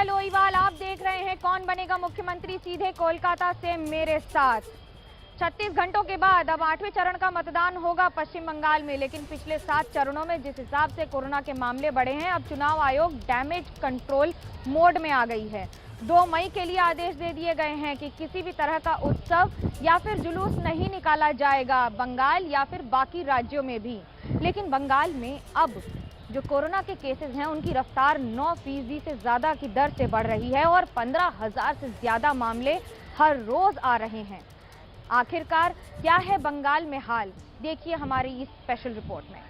लोईवाल, आप देख रहे हैं कौन बनेगा मुख्यमंत्री, सीधे कोलकाता से मेरे साथ। 36 घंटों के बाद अब 8वें चरण का मतदान होगा पश्चिम बंगाल में, लेकिन पिछले 7 चरणों में जिस हिसाब से कोरोना के मामले बढ़े हैं, अब चुनाव आयोग डैमेज कंट्रोल मोड में आ गई है। 2 मई के लिए आदेश दे दिए गए हैं कि किसी भी तरह का उत्सव या फिर जुलूस नहीं निकाला जाएगा, बंगाल या फिर बाकी राज्यों में भी। लेकिन बंगाल में अब जो कोरोना के केसेस हैं उनकी रफ्तार 9% से ज्यादा की दर से बढ़ रही है और 15,000 से ज्यादा मामले हर रोज आ रहे हैं। आखिरकार क्या है बंगाल में हाल, देखिए हमारी इस स्पेशल रिपोर्ट में।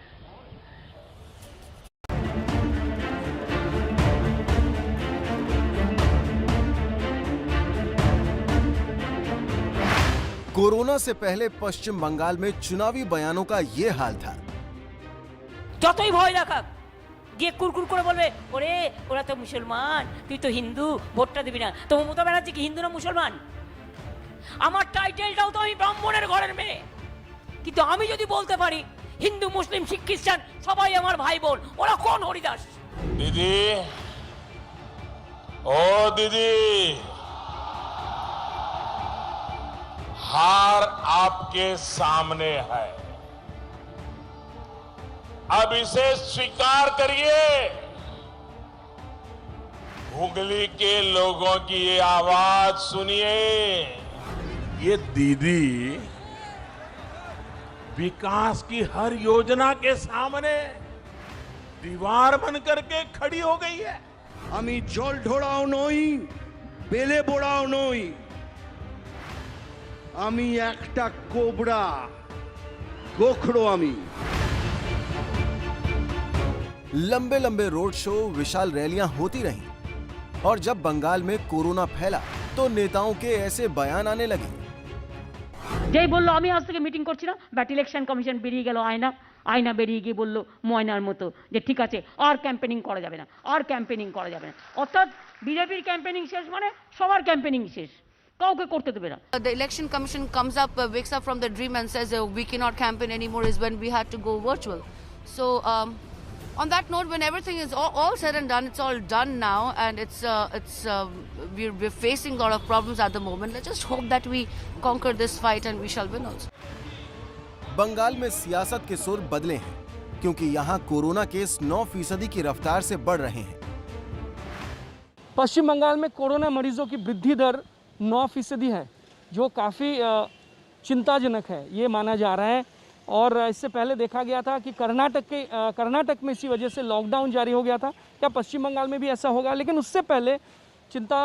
कोरोना से पहले पश्चिम बंगाल में चुनावी बयानों का ये हाल था। যতই ভয় দেখাক গিয়ে কুরকুর করে বলবে, ওরে ওরা তো মুসলমান, তুই তো হিন্দু, ভোটটা দিবি না। তো মমতা ব্যানার্জি কি হিন্দু না মুসলমান? আমার টাইটেলটাও তো আমি ব্রাহ্মণের ঘরের মেয়ে, কিন্তু আমি যদি বলতে পারি হিন্দু মুসলিম শিখ খ্রিস্টান সবাই আমার ভাই বোন, ওরা কোন হরিদাস? दीदी, ओ दीदी, हार आपके सामने है, अब इसे स्वीकार करिए। हुगली के लोगों की ये आवाज सुनिए। ये दीदी विकास की हर योजना के सामने दीवार बनकर के खड़ी हो गई है। আমি জল ঢোড়াও নই, বেলে বোড়াও নই, আমি একটা কোবরা, গোখরো আমি। लंबे लंबे रोड शो, विशाल रैलियां होती रहीं और जब बंगाल में कोरोना फैला तो नेताओं के ऐसे बयान आने लगे। যেই বললো আমি আজ থেকে মিটিং করছি না, ব্যাট ইলেকশন কমিশন বেরিয়ে গেল আয়না বেরিয়ে গিয়ে বললো ময়নার মতো যে ঠিক আছে আর ক্যাম্পেনিং করা যাবে না, আর ক্যাম্পেনিং করা যাবে না। অর্থাৎ বিজেপির ক্যাম্পেনিং শেষ মানে সবার ক্যাম্পেনিং শেষ, কাউকে করতে দেবে না। The election commission comes up, wakes up from the dream and says we cannot campaign anymore is when we had to go virtual. So on that note, when everything is all said and done, it's all done now, and we're facing a lot of problems at the moment. Let's just hope that we conquer this fight and we shall win also. Bengal में सियासत के सुर बदले हैं क्योंकि यहाँ corona case 9% की रफ्तार से बढ़ रहे हैं। पश्चिम बंगाल में कोरोना मरीजों की वृद्धि दर 9% है, जो काफ़ी चिंताजनक है ये माना जा रहा है। और इससे पहले देखा गया था कि कर्नाटक में इसी वजह से लॉकडाउन जारी हो गया था। क्या पश्चिम बंगाल में भी ऐसा होगा? लेकिन उससे पहले चिंता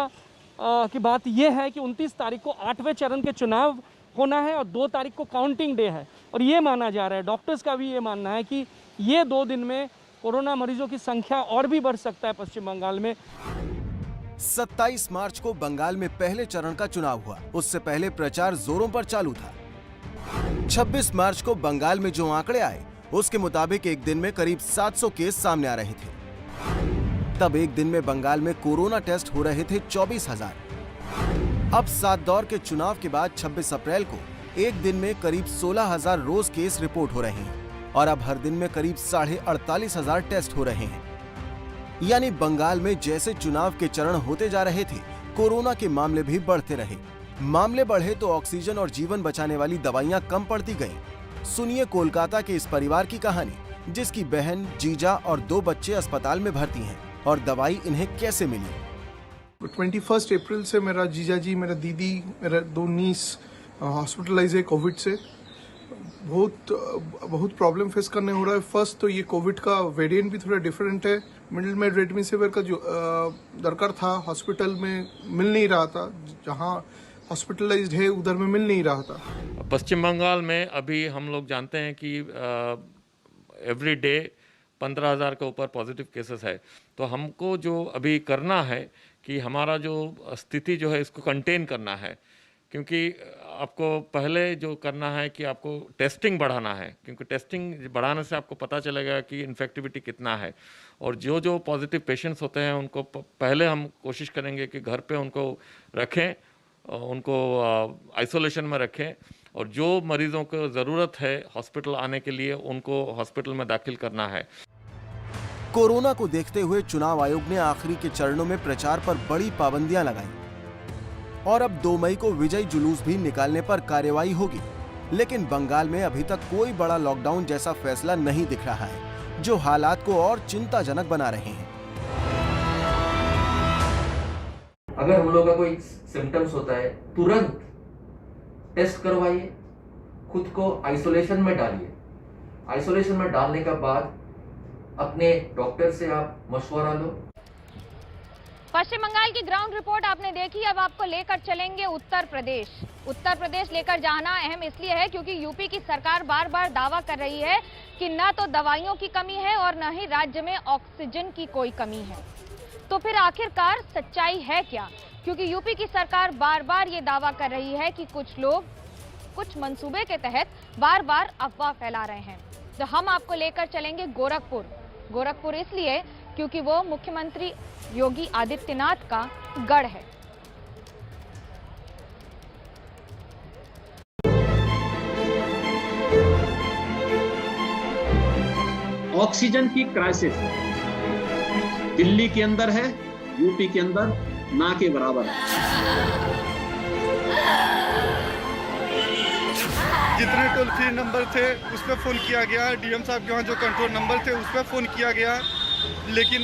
की बात यह है कि 29 तारीख को 8वें चरण के चुनाव होना है और 2 तारीख को काउंटिंग डे है। और ये माना जा रहा है, डॉक्टर्स का भी ये मानना है कि ये 2 दिन में कोरोना मरीजों की संख्या और भी बढ़ सकता है पश्चिम बंगाल में। 27 मार्च को बंगाल में पहले चरण का चुनाव हुआ, उससे पहले प्रचार जोरों पर चालू था। 26 मार्च को बंगाल में जो आंकड़े आए उसके मुताबिक एक दिन में करीब 700 केस सामने आ रहे थे। तब एक दिन में बंगाल में कोरोना टेस्ट हो रहे थे 24,000। अब 7 दौर के चुनाव के बाद 26 अप्रैल को एक दिन में करीब 16,000 रोज केस रिपोर्ट हो रहे हैं और अब हर दिन में करीब 48,500 टेस्ट हो रहे हैं। यानी बंगाल में जैसे चुनाव के चरण होते जा रहे थे, कोरोना के मामले भी बढ़ते रहे। मामले बढ़े तो ऑक्सीजन और जीवन बचाने वाली दवाइयां कम पड़ती गईं। सुनिए कोलकाता के इस परिवार की कहानी, जिसकी बहन, जीजा और 2 बच्चे अस्पताल में भर्ती हैं और दवाई इन्हें कैसे मिली। 21 अप्रैल से मेरा जीजा जी, मेरा दीदी, मेरा 2 नीस हॉस्पिटलाइज है कोविड से। बहुत प्रॉब्लम फेस करने हो रहा है। फर्स्ट तो ये कोविड का वेरिएंट भी थोड़ा डिफरेंट है। मिडिल में रेमडेसिविर का जो दरकार था हॉस्पिटल में मिल नहीं रहा था, जहाँ हॉस्पिटलाइज्ड है उधर में मिल नहीं रहा था। पश्चिम बंगाल में अभी हम लोग जानते हैं कि एवरी डे 15,000 के ऊपर पॉजिटिव केसेस है। तो हमको जो अभी करना है कि हमारा जो स्थिति जो है इसको कंटेन करना है, क्योंकि आपको पहले जो करना है कि आपको टेस्टिंग बढ़ाना है, क्योंकि टेस्टिंग बढ़ाने से आपको पता चलेगा कि इन्फेक्टिविटी कितना है। और जो पॉजिटिव पेशेंट्स होते हैं उनको पहले हम कोशिश करेंगे कि घर पे उनको रखें, उनको आइसोलेशन में रखें, और जो मरीजों को ज़रूरत है हॉस्पिटल आने के लिए उनको हॉस्पिटल में दाखिल करना है। कोरोना को देखते हुए चुनाव आयोग ने आखिरी के चरणों में प्रचार पर बड़ी पाबंदियां लगाई और अब 2 मई को विजय जुलूस भी निकालने पर कार्रवाई होगी। लेकिन बंगाल में अभी तक कोई बड़ा लॉकडाउन जैसा फैसला नहीं दिख रहा है, जो हालात को और चिंताजनक बना रहे हैं। अगर हम लोग का कोई सिम्टम्स होता है, तुरंत टेस्ट करवाइए, खुद को आइसोलेशन में डालिए। आइसोलेशन में डालने के बाद अपने डॉक्टर से आप मशवरा लो। पश्चिम बंगाल की ग्राउंड रिपोर्ट आपने देखी। अब आपको लेकर चलेंगे उत्तर प्रदेश। उत्तर प्रदेश लेकर जाना अहम इसलिए है क्योंकि यूपी की सरकार बार बार दावा कर रही है कि न तो दवाइयों की कमी है और न ही राज्य में ऑक्सीजन की कोई कमी है। तो फिर आखिरकार सच्चाई है क्या? क्योंकि यूपी की सरकार बार बार ये दावा कर रही है कि कुछ लोग कुछ मंसूबे के तहत बार बार अफवाह फैला रहे हैं। तो हम आपको लेकर चलेंगे गोरखपुर। गोरखपुर इसलिए क्योंकि वो मुख्यमंत्री योगी आदित्यनाथ का गढ़ है। ऑक्सीजन की क्राइसिस दिल्ली के अंदर है, यूपी के अंदर ना के बराबर है। जितने टोल फ्री नंबर थे उस पर फ़ोन किया गया, डीएम साहब के वहाँ जो कंट्रोल नंबर थे उस पर फ़ोन किया गया, लेकिन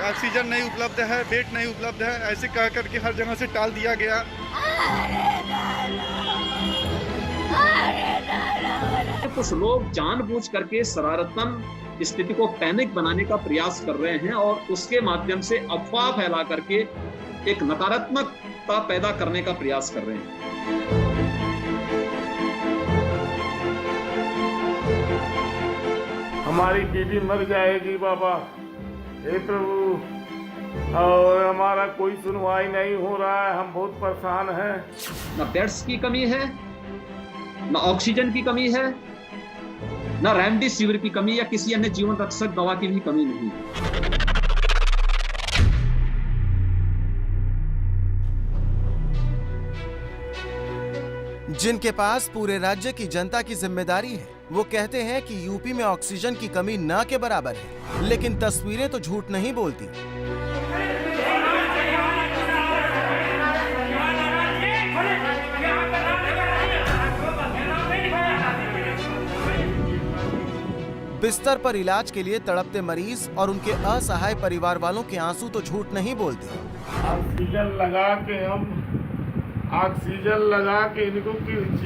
ऑक्सीजन नहीं उपलब्ध है, बेड नहीं उपलब्ध है, ऐसे कह करके हर जगह से टाल दिया गया। कुछ लोग जानबूझ करके शरारतन स्थिति को पैनिक बनाने का प्रयास कर रहे हैं और उसके माध्यम से अफवाह फैला करके एक नकारात्मकता पैदा करने का प्रयास कर रहे हैं। हमारी बीवी मर जाएगी बाबा, हे प्रभु, और हमारा कोई सुनवाई नहीं हो रहा है, हम बहुत परेशान हैं। न बेड्स की कमी है, न ऑक्सीजन की कमी है, न रेमडेसिविर की कमी या किसी अन्य जीवन रक्षक दवा की भी कमी नहीं। जिनके पास पूरे राज्य की जनता की जिम्मेदारी है, वो कहते हैं कि यूपी में ऑक्सीजन की कमी न के बराबर है, लेकिन तस्वीरें तो झूठ नहीं बोलती। बिस्तर पर इलाज के लिए तड़पते मरीज और उनके असहाय परिवार वालों के आंसू तो झूठ नहीं बोलते। ऑक्सीजन लगा के इनको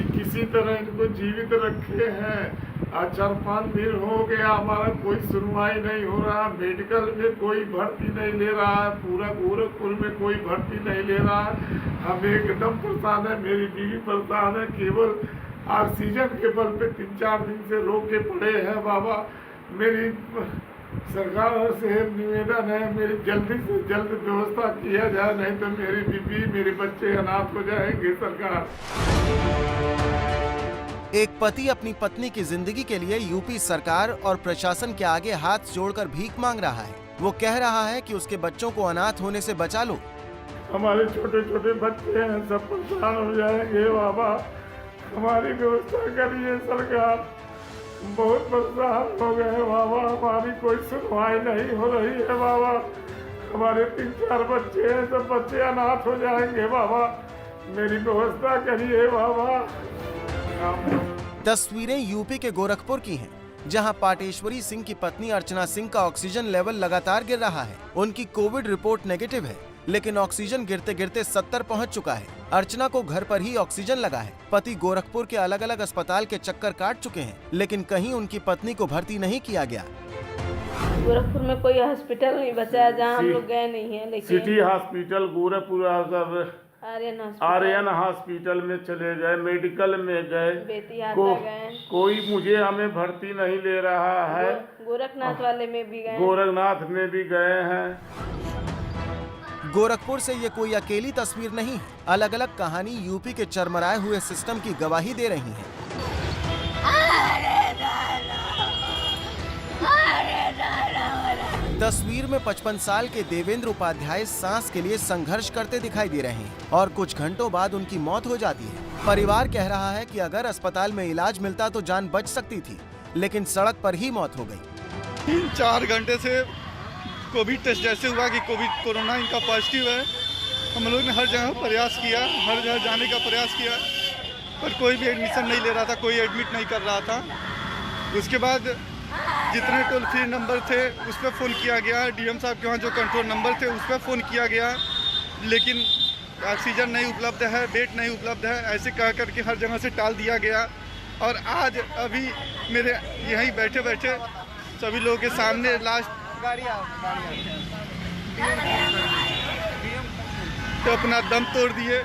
किसी तरह इनको जीवित रखे हैं। 4-5 दिन हो गया, हमारा कोई सुनवाई नहीं हो रहा, मेडिकल में कोई भर्ती नहीं ले रहा है, पूरा गोरखपुर में कोई भर्ती नहीं ले रहा है। हम एकदम परेशान है, मेरी बीवी परेशान है, केवल ऑक्सीजन के बल पे 3-4 दिन से रोके पड़े हैं। बाबा, मेरी सरकार से निवेदन है, मेरी जल्दी से जल्द व्यवस्था किया जाए, नहीं तो मेरी बीवी मेरे बच्चे अनाथ हो जाएंगे। सरकार। एक पति अपनी पत्नी की जिंदगी के लिए यूपी सरकार और प्रशासन के आगे हाथ जोड़कर भीख मांग रहा है। वो कह रहा है कि उसके बच्चों को अनाथ होने से बचा लो। हमारे छोटे छोटे बच्चे हैं, सब परेशान हो जाएंगे। बाबा, हमारी व्यवस्था करिए सरकार, बहुत परेशान हो गए बाबा, हमारी कोई सुनवाई नहीं हो रही है बाबा। हमारे 3-4 बच्चे हैं, सब बच्चे अनाथ हो जाएंगे बाबा, मेरी व्यवस्था करिए बाबा। तस्वीरें यूपी के गोरखपुर की हैं, जहां पाटेश्वरी सिंह की पत्नी अर्चना सिंह का ऑक्सीजन लेवल लगातार गिर रहा है। उनकी कोविड रिपोर्ट नेगेटिव है, लेकिन ऑक्सीजन गिरते गिरते 70 पहुंच चुका है। अर्चना को घर पर ही ऑक्सीजन लगा है। पति गोरखपुर के अलग अलग अस्पताल के चक्कर काट चुके हैं, लेकिन कहीं उनकी पत्नी को भर्ती नहीं किया गया। गोरखपुर में कोई हॉस्पिटल नहीं बचा है जहाँ हम लोग गए नहीं है, लेकिन city hospital Gorakhpur, Aryan hospital में चले गए, मेडिकल में गए, कोई मुझे हमें भर्ती नहीं ले रहा है। गोरखनाथ वाले में भी गए, गोरखनाथ में भी गए हैं। गोरखपुर से ये कोई अकेली तस्वीर नहीं है। अलग अलग कहानी यूपी के चरमराए हुए सिस्टम की गवाही दे रही है। तस्वीर में 55 साल के देवेंद्र उपाध्याय सांस के लिए संघर्ष करते दिखाई दे रहे हैं और कुछ घंटों बाद उनकी मौत हो जाती है। परिवार कह रहा है कि अगर अस्पताल में इलाज मिलता तो जान बच सकती थी, लेकिन सड़क पर ही मौत हो गई। 3-4 घंटे से कोविड टेस्ट जैसे हुआ कि कोरोना इनका पॉजिटिव है। हम लोग ने हर जगह प्रयास किया, हर जगह जाने का प्रयास किया, पर कोई भी एडमिशन नहीं ले रहा था, कोई एडमिट नहीं कर रहा था। उसके बाद जितने टोल फ्री नंबर थे उस पर फ़ोन किया गया, डीएम साहब के वहाँ जो कंट्रोल नंबर थे उस पर फ़ोन किया गया, लेकिन ऑक्सीजन नहीं उपलब्ध है, बेड नहीं उपलब्ध है, ऐसे कह करके हर जगह से टाल दिया गया। और आज अभी मेरे यहीं बैठे बैठे सभी लोगों के सामने लास्ट तो अपना दम तोड़ दिए।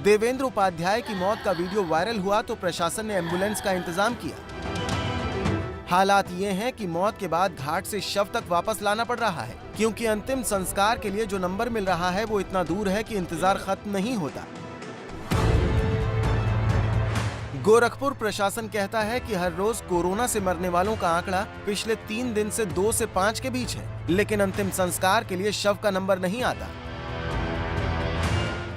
देवेंद्र उपाध्याय की मौत का वीडियो वायरल हुआ तो प्रशासन ने एम्बुलेंस का इंतजाम किया। हालात ये हैं कि मौत के बाद घाट से शव तक वापस लाना पड़ रहा है, क्योंकि अंतिम संस्कार के लिए जो नंबर मिल रहा है वो इतना दूर है कि इंतजार खत्म नहीं होता। गोरखपुर प्रशासन कहता है कि हर रोज कोरोना से मरने वालों का आंकड़ा पिछले 3 दिन से 2 से 5 के बीच है, लेकिन अंतिम संस्कार के लिए शव का नंबर नहीं आता।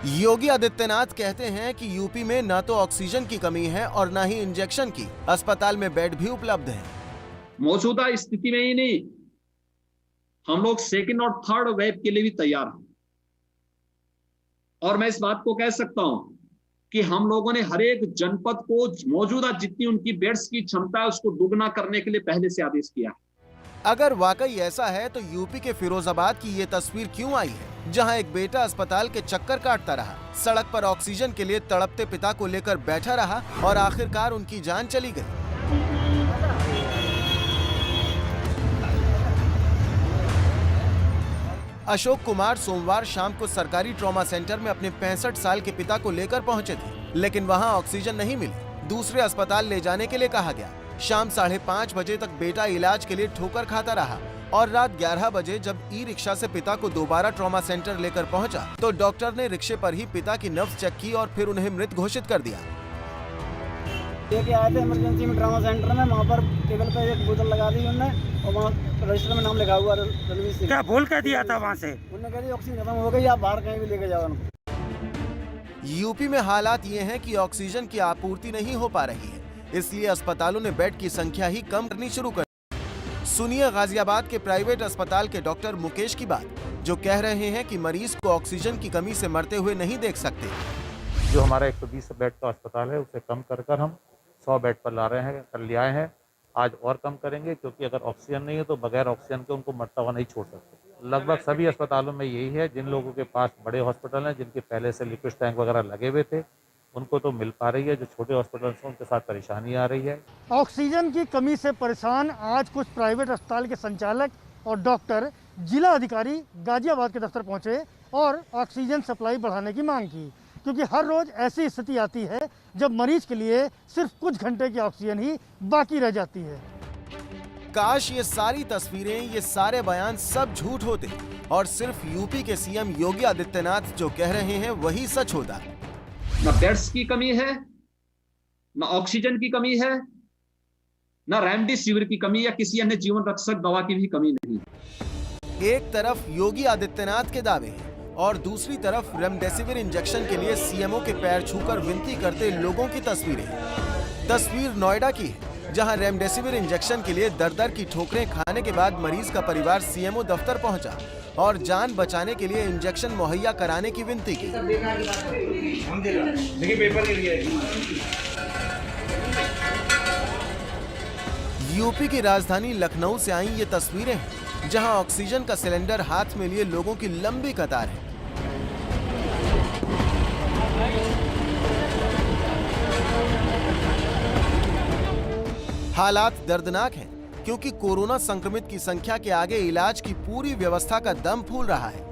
योगी आदित्यनाथ कहते हैं कि यूपी में न तो ऑक्सीजन की कमी है और न ही इंजेक्शन की, अस्पताल में बेड भी उपलब्ध है। मौजूदा स्थिति में ही नहीं, हम लोग सेकेंड और थर्ड वेव के लिए भी तैयार हैं। और मैं इस बात को कह सकता हूं कि हम लोगों ने हर एक जनपद को मौजूदा जितनी उनकी बेड्स की क्षमता है उसको दुगना करने के लिए पहले से आदेश किया है। अगर वाकई ऐसा है तो यूपी के फिरोजाबाद की ये तस्वीर क्यों आई है, जहां एक बेटा अस्पताल के चक्कर काटता रहा, सड़क पर ऑक्सीजन के लिए तड़पते पिता को लेकर बैठा रहा और आखिरकार उनकी जान चली गई। अशोक कुमार सोमवार शाम को सरकारी ट्रॉमा सेंटर में अपने 65 साल के पिता को लेकर पहुंचे थे, लेकिन वहां ऑक्सीजन नहीं मिली। दूसरे अस्पताल ले जाने के लिए कहा गया। शाम 5:30 बजे तक बेटा इलाज के लिए ठोकर खाता रहा और रात 11 बजे जब ई रिक्शा से पिता को दोबारा ट्रॉमा सेंटर लेकर पहुंचा तो डॉक्टर ने रिक्शे पर ही पिता की नब्ज चेक की और फिर उन्हें मृत घोषित कर दिया। लेके आए थे इमरजेंसी में ट्रॉमा सेंटर में, वहाँ पर टेबल पे एक बोतल लगा दी उन्होंने और वहाँ रजिस्टर में नाम लिखा हुआ रणवीर सिंह। क्या बोल कर दिया था वहाँ से? उन्होंने कहा ऑक्सीजन खत्म हो गई, आप बाहर कहीं भी लेके जाओ उनको। यूपी में हालात ये हैं कि ऑक्सीजन की आपूर्ति नहीं हो पा रही है, इसलिए अस्पतालों ने बेड की संख्या ही कम करनी शुरू कर दी। सुनिए गाजियाबाद के प्राइवेट अस्पताल के डॉक्टर मुकेश की बात, जो कह रहे हैं कि मरीज को ऑक्सीजन की कमी से मरते हुए नहीं देख सकते। जो हमारा 120 बेड का अस्पताल है उसे कम कर हम 100 बेड पर ला रहे हैं, कर ले आए हैं। आज और कम करेंगे, क्योंकि अगर ऑक्सीजन नहीं है तो बगैर ऑक्सीजन के उनको मरता हुआ नहीं छोड़ सकते। लगभग सभी अस्पतालों में यही है। जिन लोगों के पास बड़े हॉस्पिटल हैं, जिनके पहले से लिक्विड टैंक वगैरह लगे हुए थे, उनको तो मिल पा रही है। जो छोटे हॉस्पिटल हैं उनके साथ परेशानी आ रही है। ऑक्सीजन की कमी से परेशान आज कुछ प्राइवेट अस्पताल के संचालक और डॉक्टर जिला अधिकारी गाजियाबाद के दफ्तर पहुंचे और ऑक्सीजन सप्लाई बढ़ाने की मांग की, क्योंकि हर रोज ऐसी स्थिति आती है जब मरीज के लिए सिर्फ कुछ घंटे की ऑक्सीजन ही बाकी रह जाती है। काश ये सारी तस्वीरें, ये सारे बयान सब झूठ होते और सिर्फ यूपी के सीएम योगी आदित्यनाथ जो कह रहे हैं वही सच होता। न बेड्स की कमी है, न ऑक्सीजन की कमी है, न रेमडेसिविर की कमी या किसी अन्य जीवन रक्षक दवा की भी कमी नहीं। एक तरफ योगी आदित्यनाथ के दावे हैं और दूसरी तरफ रेमडेसिविर इंजेक्शन के लिए सीएमओ के पैर छूकर विनती करते लोगों की तस्वीरें। तस्वीर नोएडा की है, जहां रेमडेसिविर इंजेक्शन के लिए दर-दर की ठोकरें खाने के बाद मरीज का परिवार सीएमओ दफ्तर पहुंचा और जान बचाने के लिए इंजेक्शन मुहैया कराने की विनती की। यूपी की राजधानी लखनऊ से आई ये तस्वीरें हैं, जहां ऑक्सीजन का सिलेंडर हाथ में लिए लोगों की लंबी कतार है। हालात दर्दनाक हैं, क्योंकि कोरोना संक्रमित की संख्या के आगे इलाज की पूरी व्यवस्था का दम फूल रहा है।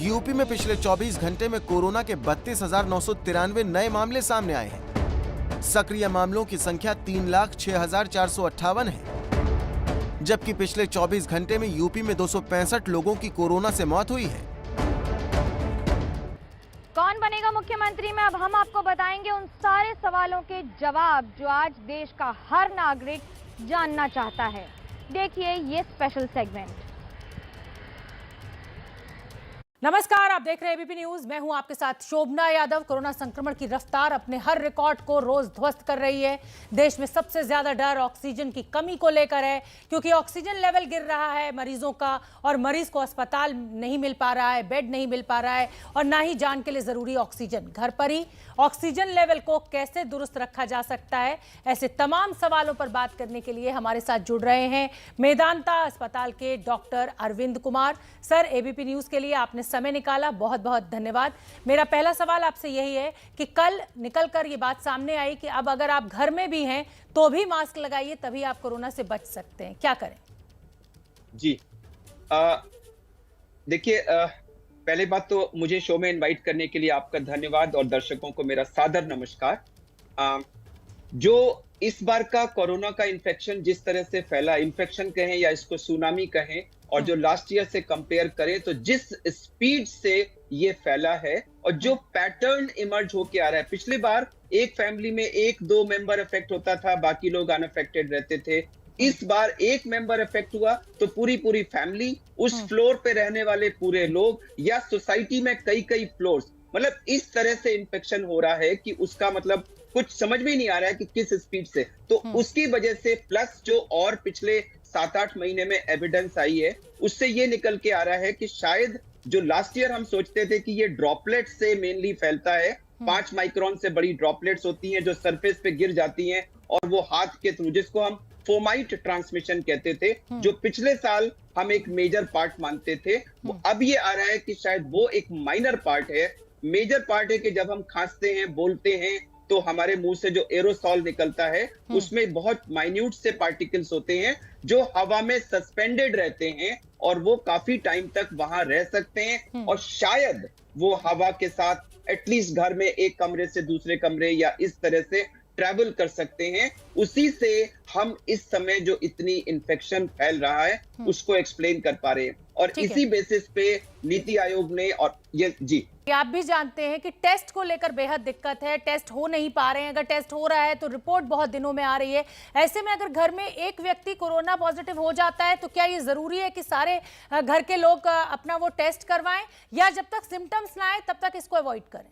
यूपी में पिछले 24 घंटे में कोरोना के 32,993 नए मामले सामने आए हैं। सक्रिय मामलों की संख्या 3,06,458 है, जबकि पिछले 24 घंटे में यूपी में 265 लोगों की कोरोना से मौत हुई है। कौन बनेगा मुख्यमंत्री में, अब हम आपको बताएंगे उन सारे सवालों के जवाब जो आज देश का हर नागरिक जानना चाहता है। देखिए ये स्पेशल सेगमेंट। नमस्कार, आप देख रहे हैं एबीपी न्यूज। मैं हूं आपके साथ शोभना यादव। कोरोना संक्रमण की रफ्तार अपने हर रिकॉर्ड को रोज ध्वस्त कर रही है। देश में सबसे ज्यादा डर ऑक्सीजन की कमी को लेकर है, क्योंकि ऑक्सीजन लेवल गिर रहा है मरीजों का, और मरीज को अस्पताल नहीं मिल पा रहा है, बेड नहीं मिल पा रहा है, और ना ही जान के लिए जरूरी ऑक्सीजन। घर पर ही ऑक्सीजन लेवल को कैसे दुरुस्त रखा जा सकता है, ऐसे तमाम सवालों पर बात करने के लिए हमारे साथ जुड़ रहे हैं मेदांता अस्पताल के doctor Arvind Kumar. Sir, ABP news के लिए आपने समय निकाला, बहुत बहुत धन्यवाद। मेरा पहला सवाल आपसे यही है कि कल निकलकर ये बात सामने आई कि अब अगर आप घर में भी हैं तो भी मास्क लगाइए, तभी आप कोरोना से बच सकते हैं। क्या करें? जी, देखिए, पहले बात तो मुझे शो में इनवाइट करने के लिए आपका धन्यवाद और दर्शकों को मेरा सादर नमस्कार। जो इस बार का कोरोना का इन्फेक्शन जिस तरह से फैला, इन्फेक्शन कहें या इसको सुनामी कहें, और जो लास्ट ईयर से कंपेयर करें तो जिस स्पीड से ये फैला है और जो पैटर्न इमर्ज होके आ रहा है, पिछली बार एक फैमिली में 1-2 मेंबर अफेक्ट होता था, बाकी लोग अनअफेक्टेड रहते थे। इस बार एक मेंबर अफेक्ट हुआ तो पूरी फैमिली, उस फ्लोर पे रहने वाले पूरे लोग, या सोसाइटी में कई फ्लोर्स, मतलब इस तरह से इन्फेक्शन हो रहा है कि उसका मतलब कुछ समझ में नहीं आ रहा है कि किस स्पीड से। तो उसकी वजह से प्लस जो और पिछले 7-8 महीने में एविडेंस आई है, उससे ये निकल के आ रहा है कि शायद जो लास्ट ईयर हम सोचते थे कि ये ड्रॉपलेट से मेनली फैलता है, 5 माइक्रोन से बड़ी ड्रॉपलेट्स होती हैं जो सरफेस पे गिर जाती हैं और वो हाथ के थ्रू, जिसको हम फोमाइट ट्रांसमिशन कहते थे, जो पिछले साल हम एक मेजर पार्ट मानते थे, वो अब ये आ रहा है कि शायद वो एक माइनर पार्ट है। मेजर पार्ट है कि जब हम खांसते हैं, बोलते हैं, तो हमारे मुंह से जो एरोसॉल निकलता है उसमें बहुत माइन्यूट से पार्टिकल्स होते हैं जो हवा में सस्पेंडेड रहते हैं और वो काफी टाइम तक वहां रह सकते हैं, और शायद वो हवा के साथ एटलीस्ट घर में एक कमरे से दूसरे कमरे या इस तरह से ट्रैवल कर सकते हैं। उसी से हम इस समय जो इतनी इन्फेक्शन फैल रहा है उसको एक्सप्लेन कर पा रहे हैं, और इसी बेसिस पे नीति आयोग ने, और ये जी आप भी जानते हैं कि टेस्ट को लेकर बेहद दिक्कत है, टेस्ट हो नहीं पा रहे हैं। अगर टेस्ट हो रहा है तो रिपोर्ट बहुत दिनों में आ रही है। ऐसे में अगर घर में एक व्यक्ति कोरोना पॉजिटिव हो जाता है तो क्या ये जरूरी है कि सारे घर के लोग अपना वो टेस्ट करवाएं, या जब तक सिम्टम्स ना आए तब तक इसको अवॉइड करें?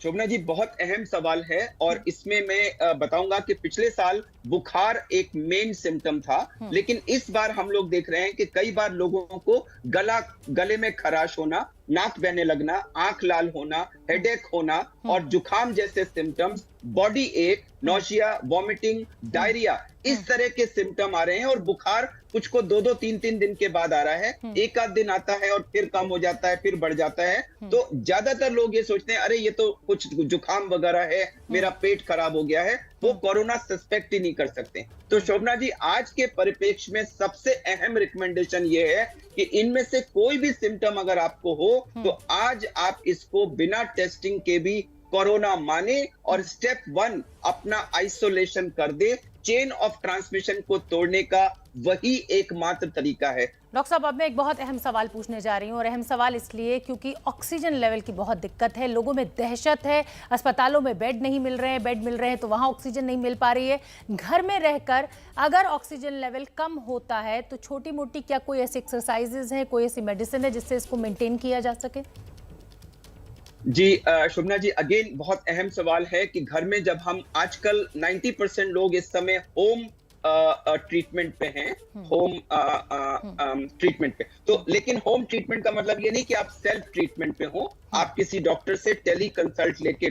शोभना जी, बहुत अहम सवाल है, और इसमें मैं बताऊंगा कि पिछले साल बुखार एक मेन सिम्टम था, लेकिन इस बार हम लोग देख रहे हैं कि कई बार लोगों को गले में खराश होना, नाक बहने लगना, आंख लाल होना, हेडेक होना और जुकाम जैसे सिम्टम्स, बॉडी एक, नौशिया, वॉमिटिंग, डायरिया, इस तरह के सिम्टम आ रहे हैं। और बुखार कुछ को 2-2, 3-3 दिन के बाद आ रहा है, एक आध दिन आता है और फिर कम हो जाता है, फिर बढ़ जाता है। तो ज्यादातर लोग ये सोचते हैं अरे ये तो कुछ जुकाम वगैरह है, मेरा पेट खराब हो गया है, वो कोरोना सस्पेक्ट ही नहीं कर सकते। तो शोभना जी, आज के परिप्रेक्ष्य में सबसे अहम रिकमेंडेशन ये है कि इनमें से कोई भी सिम्टम अगर आपको हो तो आज आप इसको बिना टेस्टिंग के भी कोरोना माने और स्टेप 1 अपना आइसोलेशन कर दे। चेन ऑफ ट्रांसमिशन को तोड़ने का वही एकमात्र तरीका है। डॉक्टर साहब, अब मैं एक बहुत अहम सवाल पूछने जा रही हूँ, और अहम सवाल इसलिए क्योंकि ऑक्सीजन लेवल की बहुत दिक्कत है, लोगों में दहशत है, अस्पतालों में बेड नहीं मिल रहे हैं, बेड मिल रहे हैं तो वहाँ ऑक्सीजन नहीं मिल पा रही है। घर में रहकर अगर ऑक्सीजन लेवल कम होता है तो छोटी मोटी क्या कोई ऐसी एक्सरसाइजेज हैं, कोई ऐसी मेडिसिन है जिससे इसको मेंटेन किया जा सके? जी शोभना जी, अगेन बहुत अहम सवाल है कि घर में जब हम आजकल 90% लोग इस समय होम ट्रीटमेंट पे हैं, होम ट्रीटमेंट पे, तो लेकिन होम ट्रीटमेंट का मतलब ये नहीं कि आप सेल्फ ट्रीटमेंट पे हो, आप किसी डॉक्टर से टेली कंसल्ट लेके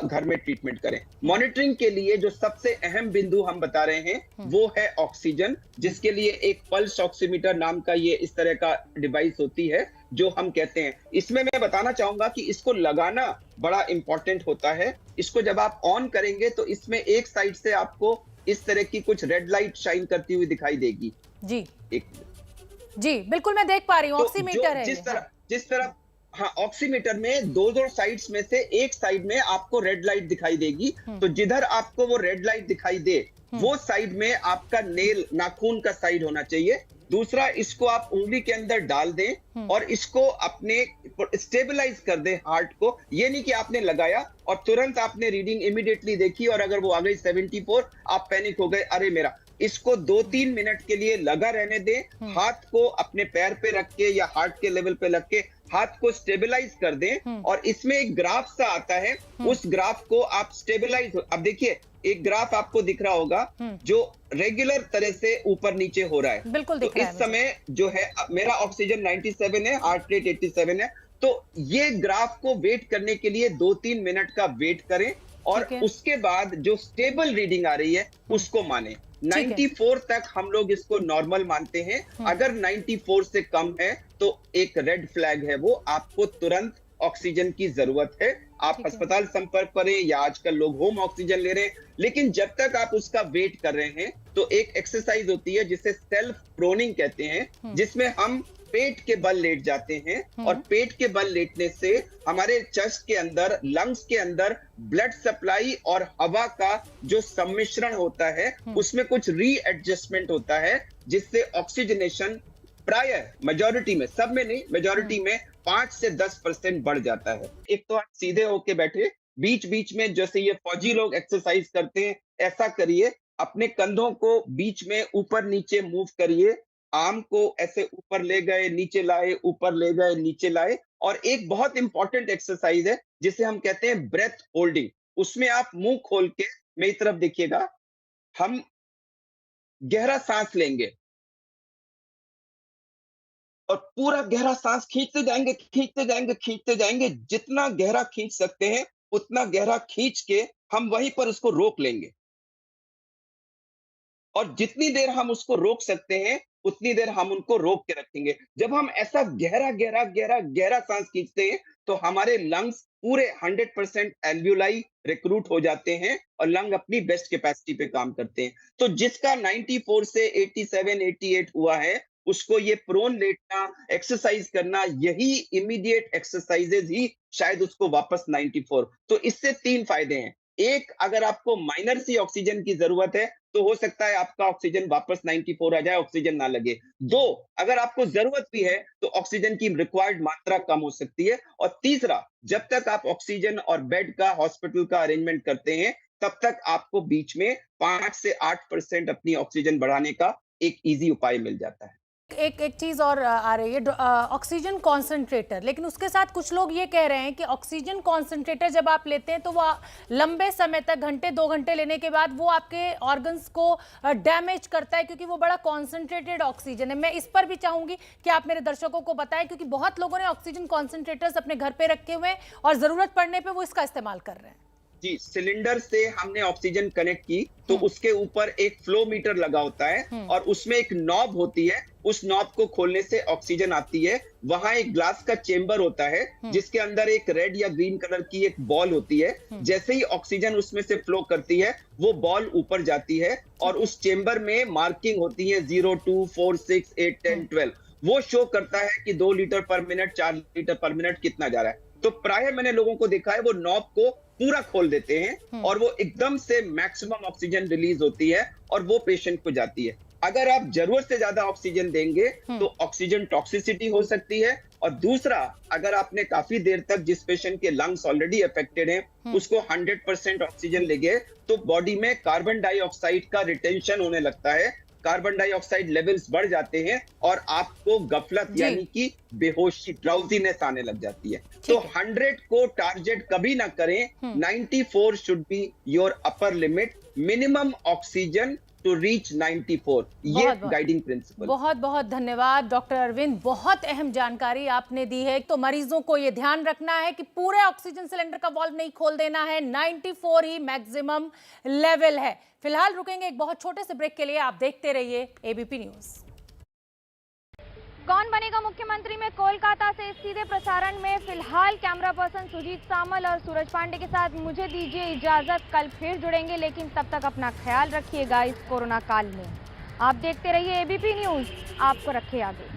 घर में ट्रीटमेंट करें। मॉनिटरिंग के लिए जो सबसे अहम बिंदु हम बता रहे हैं वो है ऑक्सीजन, जिसके लिए एक पल्स ऑक्सीमीटर नाम का ये इस तरह का डिवाइस होती है जो हम कहते हैं। इसमें मैं बताना चाहूंगा कि इसको लगाना बड़ा इंपॉर्टेंट होता है। इसको जब आप ऑन करेंगे तो इसमें एक साइड से आपको इस तरह की कुछ रेड लाइट शाइन करती हुई दिखाई देगी। जी जी बिल्कुल, मैं देख पा रही हूँ, ऑक्सीमीटर है जिस तरह हाँ, ऑक्सीमीटर में दो साइड्स में से एक साइड में आपको रेड लाइट दिखाई देगी, तो जिधर आपको वो रेड लाइट दिखाई दे वो साइड में आपका नेल, नाखून का साइड होना चाहिए। दूसरा, इसको आप उंगली के अंदर डाल दें और इसको अपने स्टेबलाइज कर दें हार्ट को। ये नहीं कि आपने लगाया और तुरंत आपने रीडिंग इमीडिएटली देखी और अगर वो आ गई 74 आप पैनिक हो गए, अरे मेरा इसको 2-3 मिनट के लिए लगा रहने दें, हाथ को अपने पैर पे रख के या हार्ट के लेवल पे रख के हाथ को स्टेबलाइज कर दें और इसमें एक ग्राफ सा आता है, उस ग्राफ को आप स्टेबलाइज, अब देखिए एक ग्राफ आपको दिख रहा होगा जो रेगुलर तरह से ऊपर नीचे हो रहा है। बिल्कुल तो इस समय जो है मेरा ऑक्सीजन 97 है, हार्ट रेट 87 है, तो ये ग्राफ को वेट करने के लिए 2-3 मिनट का वेट करें और उसके बाद जो स्टेबल रीडिंग आ रही है उसको माने। 94 तक हम लोग इसको नॉर्मल मानते हैं, अगर 94 से कम है तो एक रेड फ्लैग है, वो आपको तुरंत ऑक्सीजन की जरूरत है। आप अस्पताल संपर्क करें या आजकल लोग होम ऑक्सीजन ले रहे हैं, लेकिन जब तक आप उसका वेट कर रहे हैं तो एक एक्सरसाइज होती है जिसे सेल्फ प्रोनिंग कहते हैं, जिसमें हम पेट के बल लेट जाते हैं और पेट के बल लेटने से हमारे चेस्ट के अंदर, लंग्स के अंदर ब्लड सप्लाई और हवा का जो सम्मिश्रण होता है उसमें कुछ रीएडजस्टमेंट होता है, जिससे ऑक्सीजनेशन प्राय मेजॉरिटी में, सब में नहीं, मेजॉरिटी में 5 से 10% बढ़ जाता है। एक तो आप सीधे होके बैठे, बीच बीच में जैसे ये फौजी लोग एक्सरसाइज करते हैं ऐसा करिए, अपने कंधों को बीच में ऊपर नीचे मूव करिए, आर्म को ऐसे ऊपर ले गए नीचे लाए, ऊपर ले गए नीचे लाए। और एक बहुत इंपॉर्टेंट एक्सरसाइज है जिसे हम कहते हैं ब्रेथ होल्डिंग, उसमें आप मुंह खोल के मेरी तरफ देखिएगा, हम गहरा सांस लेंगे और पूरा गहरा सांस खींचते जाएंगे, खींचते जाएंगे, खींचते जाएंगे, जितना गहरा खींच सकते हैं उतना गहरा खींच के हम वहीं पर उसको रोक लेंगे और जितनी देर हम उसको रोक सकते हैं उतनी देर हम उनको रोक के रखेंगे। जब हम ऐसा गहरा गहरा गहरा गहरा सांस खींचते हैं तो हमारे लंग्स पूरे 100% एल्वियोलाई रिक्रूट हो जाते हैं और लंग अपनी बेस्ट कैपेसिटी पे काम करते हैं। तो जिसका 94 से 87, 88 हुआ है उसको ये प्रोन लेटना, एक्सरसाइज करना, यही इमीडिएट एक्सरसाइजेज ही शायद उसको वापस 94। तो इससे 3 फायदे हैं। एक, अगर आपको माइनर सी ऑक्सीजन की जरूरत है तो हो सकता है आपका ऑक्सीजन वापस 94 आ जाए, ऑक्सीजन ना लगे। 2, अगर आपको जरूरत भी है तो ऑक्सीजन की रिक्वायर्ड मात्रा कम हो सकती है। और तीसरा, जब तक आप ऑक्सीजन और बेड का, हॉस्पिटल का अरेंजमेंट करते हैं तब तक आपको बीच में 5 से 8% अपनी ऑक्सीजन बढ़ाने का एक इजी उपाय मिल जाता है। एक चीज़ और आ रही है, ऑक्सीजन कॉन्सेंट्रेटर, लेकिन उसके साथ कुछ लोग ये कह रहे हैं कि ऑक्सीजन कॉन्सेंट्रेटर जब आप लेते हैं तो वो लंबे समय तक, घंटे 2 घंटे लेने के बाद वो आपके ऑर्गन्स को डैमेज करता है क्योंकि वो बड़ा कॉन्सेंट्रेटेड ऑक्सीजन है। मैं इस पर भी चाहूंगी कि आप मेरे दर्शकों को बताएं, क्योंकि बहुत लोगों ने ऑक्सीजन कॉन्सेंट्रेटर्स अपने घर पे रखे हुए हैं और जरूरत पड़ने पर वो इसका इस्तेमाल कर रहे हैं। जी, सिलेंडर से हमने ऑक्सीजन कनेक्ट की तो उसके ऊपर एक फ्लो मीटर लगा होता है और उसमें एक नॉब होती है, उस नॉब को खोलने से ऑक्सीजन आती है। वहां एक ग्लास का चेंबर होता है जिसके अंदर एक रेड या ग्रीन कलर की एक बॉल होती है। जैसे ही ऑक्सीजन उसमें से फ्लो करती है वो बॉल ऊपर जाती है और उस चेंबर में मार्किंग होती है 0, 2, 4, 6, 8, 10, 12। वो शो करता है कि 2 लीटर पर मिनट, 4 लीटर पर मिनट कितना जा रहा है। तो प्राय मैंने लोगों को देखा है वो नॉब को पूरा खोल देते हैं और वो एकदम से मैक्सिमम ऑक्सीजन रिलीज होती है और वो पेशेंट को जाती है। अगर आप जरूरत से ज्यादा ऑक्सीजन देंगे तो ऑक्सीजन टॉक्सिसिटी हो सकती है। और दूसरा, अगर आपने काफी देर तक, जिस पेशेंट के लंग्स ऑलरेडी अफेक्टेड हैं, उसको 100% ऑक्सीजन ले गए तो बॉडी में कार्बन डाइऑक्साइड का रिटेंशन होने लगता है, कार्बन डाइऑक्साइड लेवल्स बढ़ जाते हैं और आपको गफलत यानी कि बेहोशी, ड्राउजीनेस आने लग जाती है। तो 100 को टारगेट कभी ना करें, 94 should be your upper limit, minimum oxygen to reach 94, ये गाइडिंग प्रिंसिपल। बहुत बहुत धन्यवाद डॉक्टर अरविंद, बहुत अहम जानकारी आपने दी है। तो मरीजों को ये ध्यान रखना है कि पूरे ऑक्सीजन सिलेंडर का वाल्व नहीं खोल देना है, 94 ही मैक्सिमम लेवल है। फिलहाल रुकेंगे एक बहुत छोटे से ब्रेक के लिए, आप देखते रहिए एबीपी न्यूज। कौन बनेगा मुख्यमंत्री में कोलकाता से सीधे प्रसारण में फिलहाल कैमरा पर्सन सुजीत सामल और सूरज पांडे के साथ मुझे दीजिए इजाजत। कल फिर जुड़ेंगे, लेकिन तब तक अपना ख्याल रखिएगा इस कोरोना काल में। आप देखते रहिए एबीपी न्यूज, आपको रखे आगे।